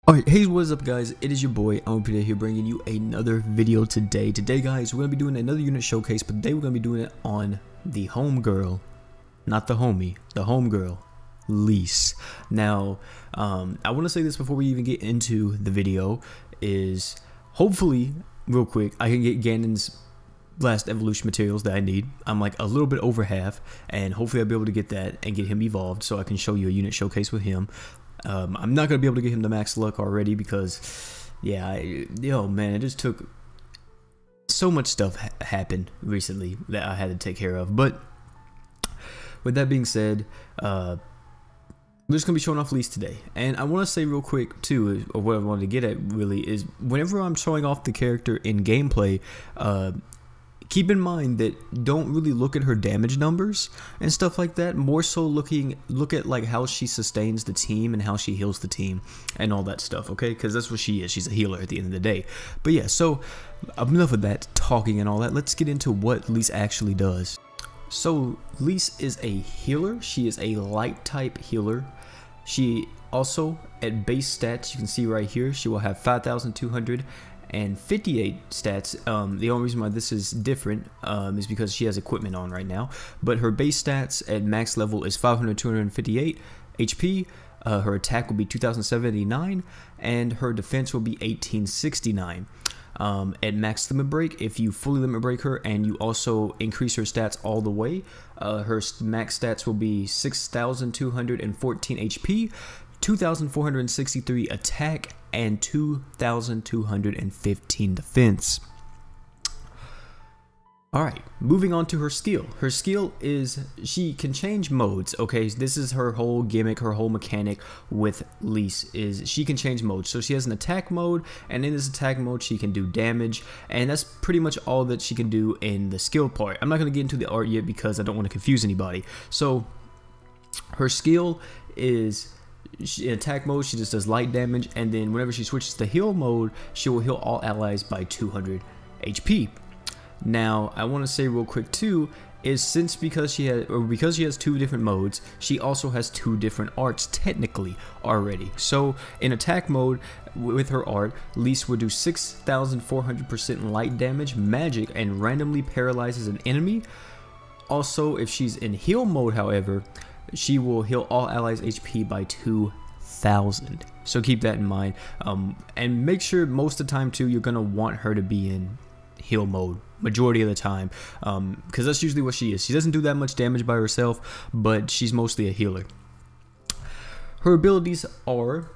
Alright, hey, what is up guys? It is your boy, Untitled here, bringing you another video today. Today guys, we're going to be doing another unit showcase, but today we're going to be doing it on the homegirl, not the homie, the homegirl, Liese. Now, I want to say this before we even get into the video, is hopefully, real quick, I can get Ganon's last evolution materials that I need. I'm like a little bit over half, and hopefully I'll be able to get that and get him evolved so I can show you a unit showcase with him. I'm not going to be able to get him to max luck already because, yeah, yo, man, it just took so much stuff happened recently that I had to take care of. But with that being said, we're just going to be showing off Liese today. And I want to say real quick, too, or what I wanted to get at really is whenever I'm showing off the character in gameplay, keep in mind that don't really look at her damage numbers and stuff like that. More so look at like how she sustains the team and how she heals the team and all that stuff, okay? Because that's what she is. She's a healer at the end of the day. But yeah, so enough of that talking and all that. Let's get into what Liese actually does. So Liese is a healer. She is a light type healer. She also, at base stats, you can see right here, she will have 5,258 stats. The only reason why this is different is because she has equipment on right now, but her base stats at max level is 5,258 HP. Her attack will be 2,079 and her defense will be 1,869. At max limit break, if you fully limit break her and you also increase her stats all the way, her max stats will be 6,214 HP, 2,463 attack, and 2,215 defense. Alright, moving on to her skill. Her skill is she can change modes, okay? This is her whole gimmick, her whole mechanic with Liese is she can change modes. So she has an attack mode, and in this attack mode she can do damage, and that's pretty much all that she can do in the skill part. I'm not going to get into the art yet because I don't want to confuse anybody. So her skill is in attack mode, she just does light damage, and then whenever she switches to heal mode, she will heal all allies by 200 HP. Now, I want to say real quick too, is because she has two different modes, she also has two different arts technically already. So in attack mode with her art, Liese would do 6,400% light damage, magic, and randomly paralyzes an enemy. Also, if she's in heal mode, however, she will heal all allies HP by 2,000. So keep that in mind, and make sure most of the time too, you're gonna want her to be in heal mode majority of the time, because that's usually what she is. She doesn't do that much damage by herself, but she's mostly a healer. Her abilities are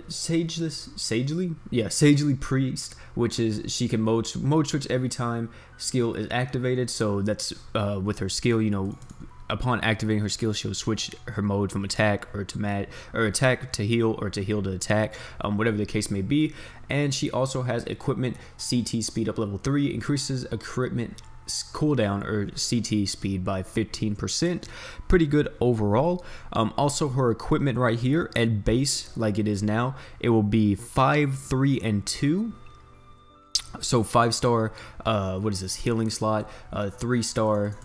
Sagely Priest, which is she can mode switch every time skill is activated. So that's with her skill, you know, upon activating her skill, she'll switch her mode from attack or to attack to heal, or to heal to attack, whatever the case may be. And she also has equipment CT speed up level 3, increases equipment cooldown or CT speed by 15%. Pretty good overall. Also, her equipment right here at base, like it is now, it will be 5, 3, and 2. So 5-star, what is this, healing slot, 3-star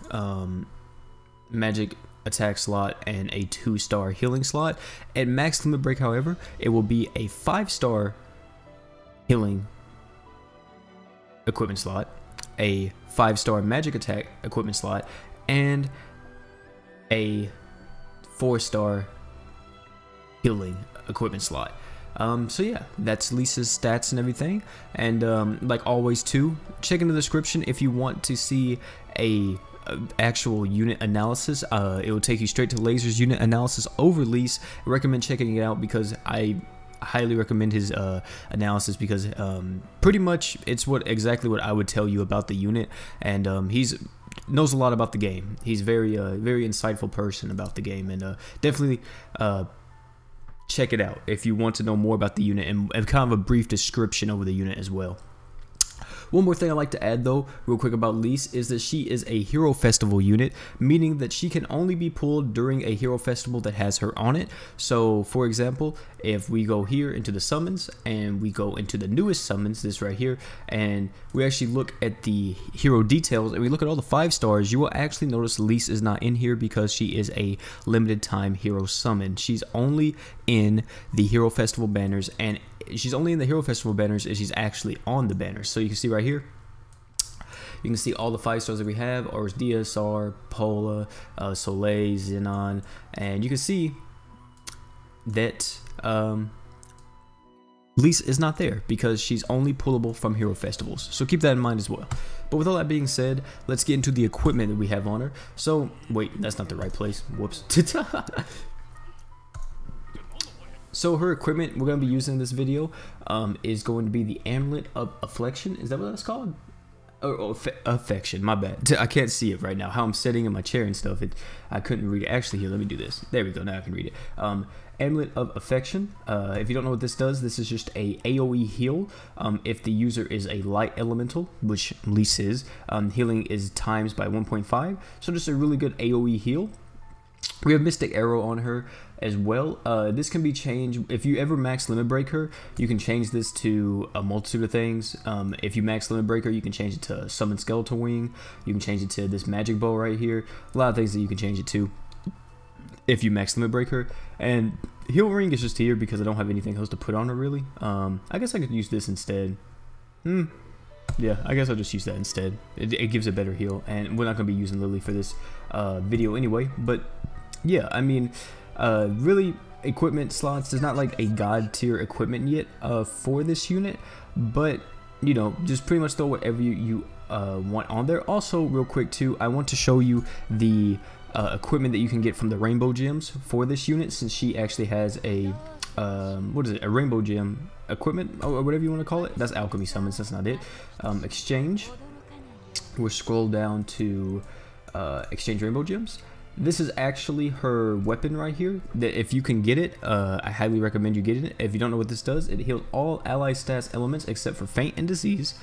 magic attack slot, and a 2-star healing slot. At max limit break, however, it will be a 5-star healing equipment slot, a 5-star magic attack equipment slot, and a 4-star healing equipment slot. So yeah, that's Liese's stats and everything. And like always too, check in the description if you want to see a actual unit analysis. It will take you straight to Laser's unit analysis over Liese. I recommend checking it out because I highly recommend his analysis, because pretty much it's exactly what I would tell you about the unit, and he's knows a lot about the game. He's very insightful person about the game, and definitely check it out if you want to know more about the unit and kind of a brief description over the unit as well. One more thing I like to add though, real quick about Liese, is that she is a Hero Festival unit, meaning that she can only be pulled during a Hero Festival that has her on it. So for example, if we go here into the summons and we go into the newest summons, this right here, and we actually look at the hero details and we look at all the 5 stars, you will actually notice Liese is not in here because she is a limited time hero summon. She's only in the Hero Festival banners, and she's only in the Hero Festival banners if she's actually on the banners. So you can see right here, you can see all the 5 stars that we have: Ors Dia, Sar, Pola, Soleil, Xenon, and you can see that Liese is not there because she's only pullable from Hero Festivals. So keep that in mind as well. But with all that being said, let's get into the equipment that we have on her. So, wait, that's not the right place. Whoops. So her equipment we're going to be using in this video is going to be the Amulet of Affliction. Is that what that's called? Or affection, my bad. I can't see it right now. How I'm sitting in my chair and stuff, I couldn't read it. Actually, here, let me do this. There we go, now I can read it. Amulet of Affection. If you don't know what this does, this is just a AoE heal. If the user is a light elemental, which Liese is, healing is times by 1.5. So just a really good AoE heal. We have Mystic Arrow on her as well. This can be changed if you ever max limit break her. You can change this to a multitude of things. If you max limit break her, you can change it to Summon Skeletal Wing. You can change it to this magic bow right here. A lot of things that you can change it to if you max limit break her. And Heal Ring is just here because I don't have anything else to put on her really. I guess I could use this instead. Yeah, I guess I'll just use that instead. It gives a better heal, and we're not going to be using Lily for this video anyway. But yeah, I mean, really, equipment slots, there's not like a god tier equipment yet for this unit, but you know, just pretty much throw whatever you want on there. Also, real quick too, I want to show you the equipment that you can get from the rainbow gems for this unit, since she actually has a what is it, a rainbow gem equipment or whatever you want to call it. That's alchemy summons, that's not it. Exchange, we'll scroll down to exchange rainbow gems. This is actually her weapon right here, that if you can get it, I highly recommend you getting it. If you don't know what this does, it heals all ally stats elements except for faint and disease,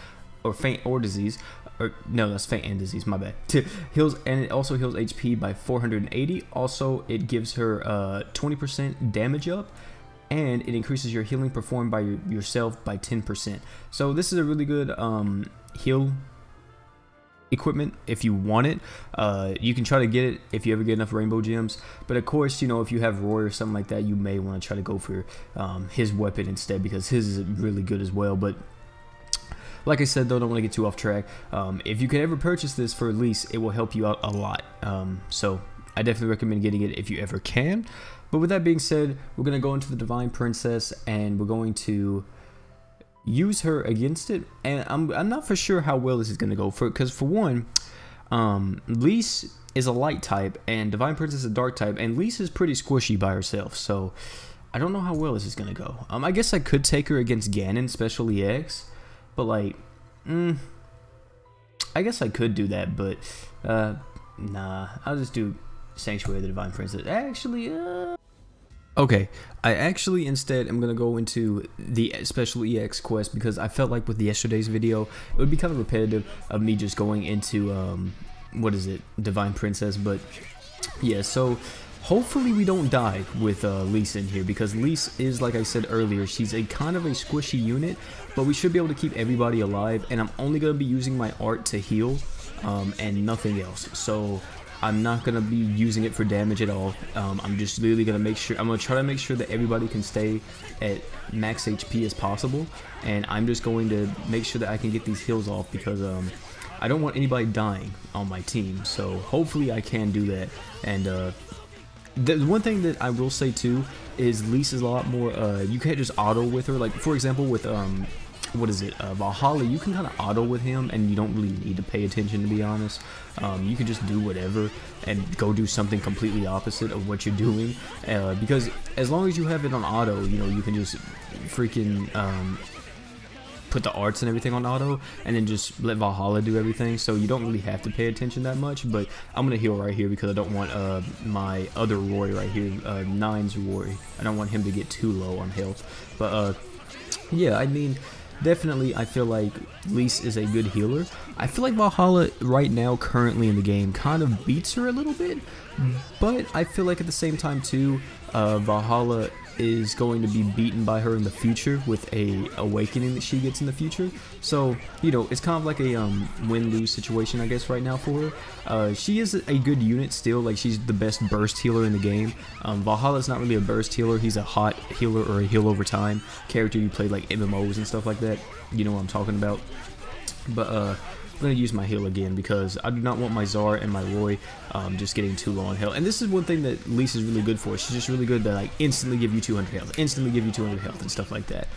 or faint or disease, or no, that's faint and disease, my bad. Heals, and it also heals HP by 480. Also, it gives her 20% damage up, and it increases your healing performed by yourself by 10%. So this is a really good heal equipment if you want it. You can try to get it if you ever get enough rainbow gems, but of course, you know, if you have Roy or something like that, you may want to try to go for his weapon instead, because his is really good as well. But like I said though, don't want to get too off track. If you can ever purchase this for Liese, it will help you out a lot. So I definitely recommend getting it if you ever can. But with that being said, we're going to go into the Divine Princess, and we're going to use her against it. And I'm not for sure how well this is going to go, because for one, Liese is a light type and Divine Princess is a dark type, and Liese is pretty squishy by herself, so I don't know how well this is going to go. I guess I could take her against Ganon Special EX, but like, I guess I could do that, but nah, I'll just do Sanctuary of the Divine Princess. Actually, okay, I actually instead am going to go into the Special EX quest, because I felt like with yesterday's video, it would be kind of repetitive of me just going into, what is it, Divine Princess. But yeah, so hopefully we don't die with Liese in here, because Liese is, like I said earlier, she's a kind of a squishy unit, but we should be able to keep everybody alive, and I'm only going to be using my art to heal and nothing else. So I'm not going to be using it for damage at all. I'm just literally going to make sure, I'm going to try to make sure that everybody can stay at max HP as possible, and I'm just going to make sure that I can get these heals off, because I don't want anybody dying on my team. So hopefully I can do that. And the one thing that I will say too is Liese is a lot more, you can't just auto with her. Like for example with what is it, Valhalla, you can kind of auto with him and you don't really need to pay attention, to be honest. You can just do whatever and go do something completely opposite of what you're doing, because as long as you have it on auto, you know, you can just freaking put the arts and everything on auto, and then just let Valhalla do everything, so you don't really have to pay attention that much. But I'm gonna heal right here because I don't want my other Roy right here, Nine's Roy, I don't want him to get too low on health. But yeah, I mean, definitely I feel like Liese is a good healer. I feel like Valhalla right now currently in the game kind of beats her a little bit, but I feel like at the same time too, Valhalla is going to be beaten by her in the future with a awakening that she gets in the future. So, you know, it's kind of like a win-lose situation, I guess, right now for her. She is a good unit still. Like, she's the best burst healer in the game. Valhalla's not really a burst healer. He's a hot healer or a heal over time character you play like MMOs and stuff like that. You know what I'm talking about. But I'm going to use my heal again because I do not want my Czar and my Roy just getting too low on health. And this is one thing that Liese is really good for. She's just really good to like instantly give you 200 health, instantly give you 200 health and stuff like that.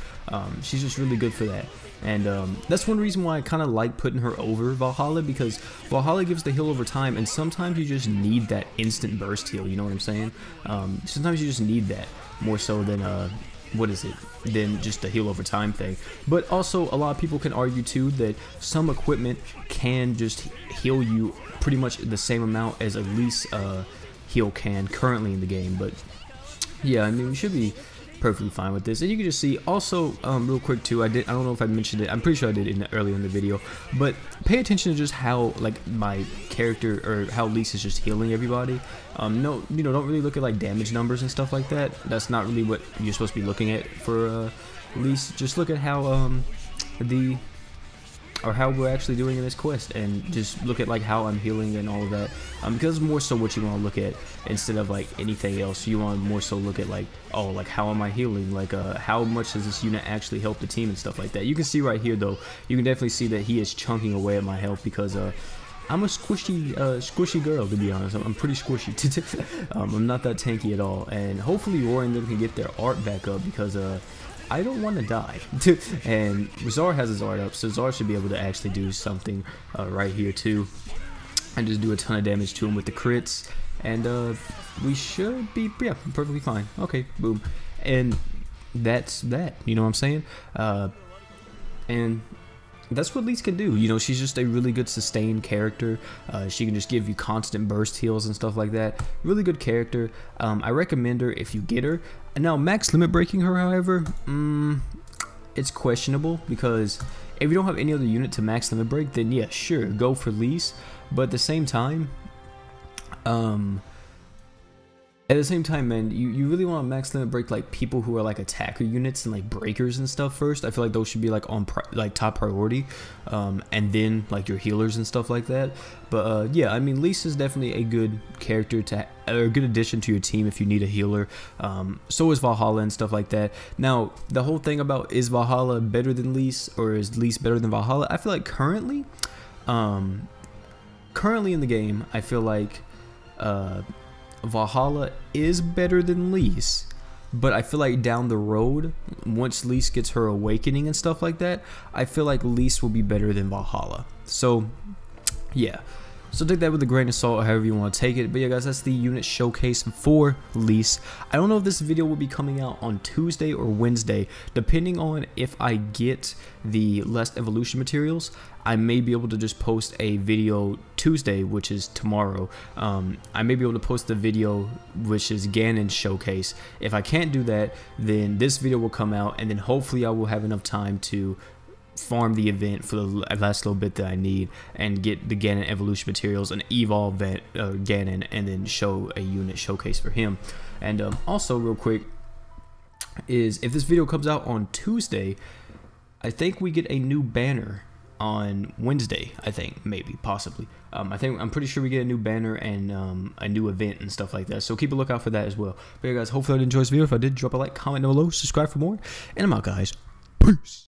She's just really good for that. And that's one reason why I kind of like putting her over Valhalla, because Valhalla gives the heal over time, and sometimes you just need that instant burst heal, you know what I'm saying? Sometimes you just need that more so than than just the heal over time thing. But also a lot of people can argue too that some equipment can just heal you pretty much the same amount as a Liese heal can currently in the game. But yeah, I mean, we should be perfectly fine with this. And you can just see also real quick too, I don't know if I mentioned it, I'm pretty sure I did earlier in the video, but pay attention to just how like my character or how Liese is just healing everybody. No, you know, don't really look at like damage numbers and stuff like that. That's not really what you're supposed to be looking at for Liese. Just look at how how we're actually doing in this quest, and just look at like how I'm healing and all of that, because it's more so what you want to look at instead of like anything else. You want to more so look at like, oh, like how am I healing, like how much does this unit actually help the team and stuff like that. You can see right here though, you can definitely see that he is chunking away at my health because I'm a squishy girl, to be honest. I'm pretty squishy. I'm not that tanky at all, and hopefully Roy and them can get their art back up because I don't want to die. And Czar has his art up, so Czar should be able to actually do something right here too, and just do a ton of damage to him with the crits, and we should be, yeah, perfectly fine. Okay, boom. And that's that, you know what I'm saying? And that's what Liese can do. You know, she's just a really good sustained character. She can just give you constant burst heals and stuff like that. Really good character. I recommend her if you get her. Now, max limit breaking her, however, it's questionable, because if you don't have any other unit to max limit break, then yeah, sure, go for Liese. But at the same time, man, you really want to max limit break like people who are like attacker units and like breakers and stuff first. I feel like those should be like on top priority, and then like your healers and stuff like that. But yeah, I mean, Liese is definitely a good character or a good addition to your team if you need a healer. So is Valhalla and stuff like that. Now, the whole thing about is Valhalla better than Liese or is Liese better than Valhalla? I feel like currently in the game, I feel like Valhalla is better than Liese, but I feel like down the road, once Liese gets her awakening and stuff like that, I feel like Liese will be better than Valhalla. So yeah, so take that with a grain of salt, however you want to take it. But yeah, guys, that's the unit showcase for Liese. I don't know if this video will be coming out on Tuesday or Wednesday, depending on if I get the last evolution materials. I may be able to just post a video Tuesday, which is tomorrow. I may be able to post the video, which is Ganon's showcase. If I can't do that, then this video will come out, and then hopefully I will have enough time to farm the event for the last little bit that I need and get the Ganon evolution materials and evolve Ganon, and then show a unit showcase for him. And also real quick is, if this video comes out on Tuesday, I think we get a new banner on Wednesday. I think, maybe, possibly. I'm pretty sure we get a new banner and a new event and stuff like that. So keep a lookout for that as well. But yeah, guys, hopefully I did enjoy this video. If I did, drop a like, comment down below, subscribe for more, and I'm out, guys. Peace.